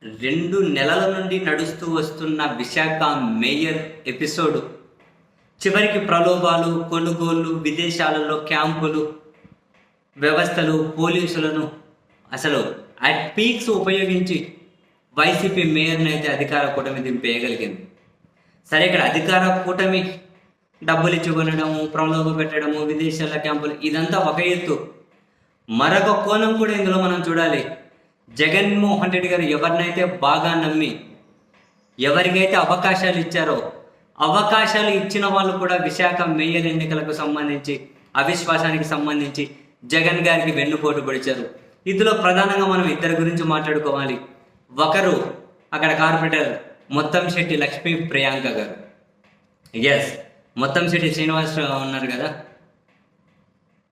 2 నెలల నుండి నడుస్తూ వస్తున్న విశాఖ మేయర్ ఎపిసోడ్ చివరికి ప్రలోభాలు, కొనుగోళ్లు, విదేశాలలో క్యాంపులు, వ్యవస్థలు, పోలీసులను అసలు అట్ పీక్స్ ఉపయోగించి వైసీపీ మేయర్ని అయితే అధికార కూటమి దింపేయగలిగింది. సరే, ఇక్కడ అధికార కూటమి డబ్బులు ఇచ్చి కొనడము, ప్రలోభ పెట్టడము, విదేశాల క్యాంపులు, ఇదంతా ఒక ఎత్తు. మరొక కోణం కూడా ఇందులో మనం చూడాలి. జగన్మోహన్ రెడ్డి గారు ఎవరినైతే బాగా నమ్మి ఎవరికైతే అవకాశాలు ఇచ్చారో, అవకాశాలు ఇచ్చిన వాళ్ళు కూడా విశాఖ మేయర్ ఎన్నికలకు సంబంధించి, అవిశ్వాసానికి సంబంధించి జగన్ గారికి వెన్నుపోటు పొడిచారు. ఇందులో ప్రధానంగా మనం ఇద్దరి గురించి మాట్లాడుకోవాలి. ఒకరు అక్కడ కార్పొరేటర్ మొత్తంశెట్టి లక్ష్మీ ప్రియాంక గారు. ఎస్, మొత్తంశెట్టి శ్రీనివాస్ ఉన్నారు కదా,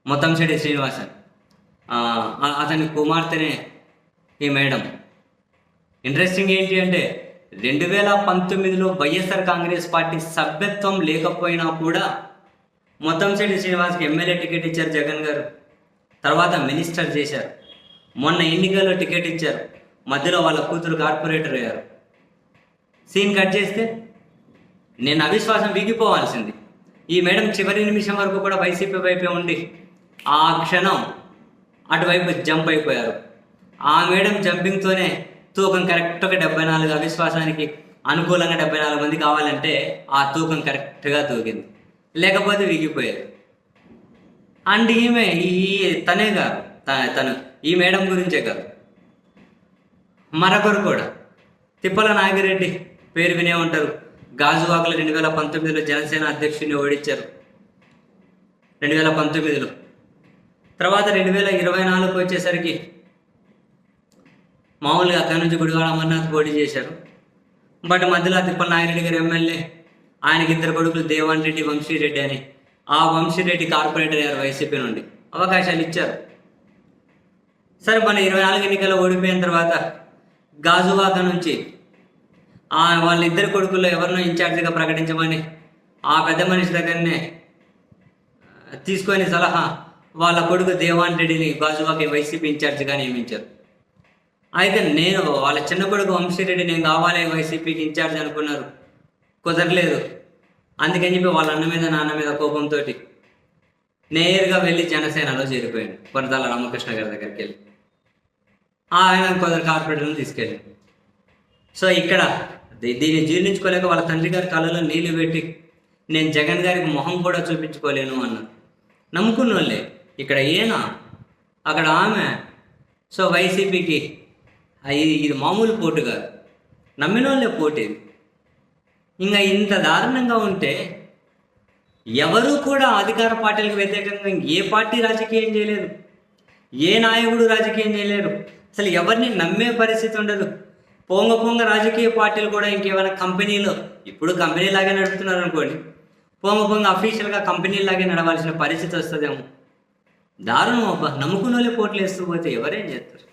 మొత్తంశెట్టి శ్రీనివాసన్, అతని కుమార్తెనే ఈ మేడం. ఇంట్రెస్టింగ్ ఏంటి అంటే 2019లో వైఎస్ఆర్ కాంగ్రెస్ పార్టీ సభ్యత్వం లేకపోయినా కూడా మొత్తంశెట్టి శ్రీనివాస్కి ఎమ్మెల్యే టికెట్ ఇచ్చారు జగన్ గారు. తర్వాత మినిస్టర్ చేశారు. మొన్న ఎన్నికల్లో టికెట్ ఇచ్చారు. మధ్యలో వాళ్ళ కూతురు కార్పొరేటర్ అయ్యారు. సీన్ కట్ చేస్తే నేను అవిశ్వాసం వీగిపోవాల్సింది. ఈ మేడం చివరి నిమిషం వరకు కూడా వైసీపీ వైపే ఉండి ఆ క్షణం అటువైపు జంప్ అయిపోయారు. ఆ మేడం జంపింగ్తోనే తూకం కరెక్ట్గా 74, అవిశ్వాసానికి అనుకూలంగా 74 మంది కావాలంటే ఆ తూకం కరెక్ట్గా తూగింది, లేకపోతే వీగిపోయేది. అండ్ ఈమె తనే కాదు, తను ఈ మేడం గురించే కాదు, మరొకరు కూడా తిప్పల నాగిరెడ్డి పేరు వినే ఉంటారు. గాజువాకలో 2019లో జనసేన అధ్యక్షుడిని ఓడించారు 2019లో. తర్వాత 2024 వచ్చేసరికి మామూలుగా అక్కడి నుంచి గుడివాడ అమర్నాథ్ పోటీ చేశారు. బట్ మధ్యలో తిప్పల నాగిరెడ్డి గారు ఎమ్మెల్యే, ఆయనకి 2 కొడుకులు దేవన్ రెడ్డి, వంశీరెడ్డి అని. ఆ వంశీరెడ్డి కార్పొరేటర్ అయ్యారు వైసీపీ నుండి, అవకాశాలు ఇచ్చారు. సరే, మన 24 ఎన్నికల్లో ఓడిపోయిన తర్వాత గాజువాక నుంచి వాళ్ళిద్దరు కొడుకుల్లో ఎవరినో ఇన్ఛార్జిగా ప్రకటించమని ఆ పెద్ద మనిషి దగ్గరనే తీసుకొని సలహా వాళ్ళ కొడుకు దేవాన్ రెడ్డిని గాజువాక వైసీపీ ఇన్ఛార్జిగా నియమించారు. అయితే వాళ్ళ చిన్న కొడుకు వంశీరెడ్డి నేను కావాలి వైసీపీకి ఇన్ఛార్జ్ అనుకున్నారు, కుదరలేదు. అందుకని చెప్పి వాళ్ళ అన్న మీద నాన్న మీద కోపంతో నేరుగా వెళ్ళి జనసేనలో చేరిపోయాడు. కొరటాల రామకృష్ణ గారి దగ్గరికి వెళ్ళి ఆయన కొందరు కార్పొరేటర్లను తీసుకెళ్ళి. సో ఇక్కడ దీన్ని జీర్ణించుకోలేక వాళ్ళ తండ్రి గారి కళ్ళలో నీళ్లు పెట్టి నేను జగన్ గారికి మొహం కూడా చూపించుకోలేను అన్నారు. నమ్ముకున్న వాళ్ళే ఇక్కడ ఈయన, అక్కడ ఆమె. సో వైసీపీకి ఇది మామూలు పోటు కాదు, నమ్మిన వాళ్ళే పోటీ. ఇంకా ఇంత దారుణంగా ఉంటే ఎవరు కూడా అధికార పార్టీలకు వ్యతిరేకంగా ఏ పార్టీ రాజకీయం చేయలేదు, ఏ నాయకుడు రాజకీయం చేయలేరు. అసలు ఎవరిని నమ్మే పరిస్థితి ఉండదు. పొంగ రాజకీయ పార్టీలు కూడా ఇంకేమైనా కంపెనీలో, ఇప్పుడు కంపెనీలాగే నడుపుతున్నారు అనుకోండి, పొంగ అఫీషియల్గా కంపెనీలాగే నడవాల్సిన పరిస్థితి వస్తుందేమో. దారుణం అబ్బా, నమ్ముకున్న వాళ్ళే పోట్లు వేస్తూ పోతే ఎవరేం చేస్తారు.